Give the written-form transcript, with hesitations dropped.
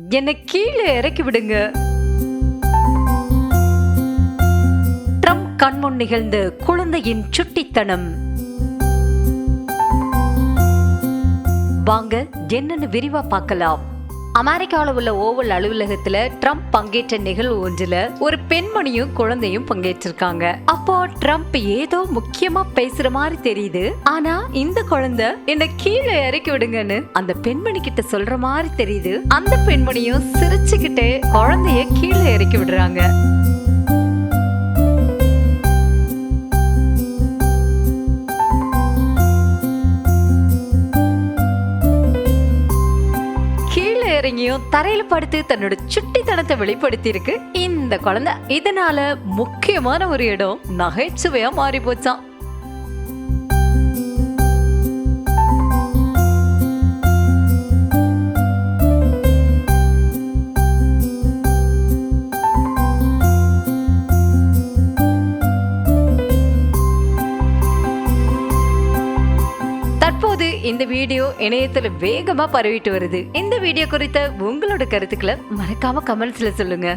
என்னை கீழே இறக்கி விடுங்க. ட்ரம்ப் கண்முன் நிகழ்ந்த குழந்தையின் சுட்டித்தனம். வாங்க என்னன்னு விரிவா பார்க்கலாம். அமெரிக்காவில் உள்ள ஓவல் அலுவலகத்துல ட்ரம்ப் பங்கேற்ற நிகழ்வு ஒன்றுல ஒரு பெண்மணியும் குழந்தையும் பங்கேற்றிருக்காங்க. அப்போ ட்ரம்ப் ஏதோ முக்கியமா பேசுற மாதிரி தெரியுது. ஆனா இந்த குழந்தை என்ன கீழே இறக்கி விடுங்கன்னு அந்த பெண்மணி கிட்ட சொல்ற மாதிரி தெரியுது. அந்த பெண்மணியும் சிரிச்சுக்கிட்டே குழந்தைய கீழே இறக்கி விடுறாங்க. இறங்கியும் தரையில படுத்து தன்னோட சுட்டித்தனத்தை வெளிப்படுத்தி இருக்கு இந்த குழந்தை. இதனால முக்கியமான ஒரு இடம் நகைச்சுவையா மாறி போச்சான். தற்போது இந்த வீடியோ இணையத்துல வேகமா பரவிட்டு வருது. இந்த வீடியோ குறித்த உங்களோட கருத்துக்களை மறக்காம கமெண்ட்ஸ்ல சொல்லுங்க.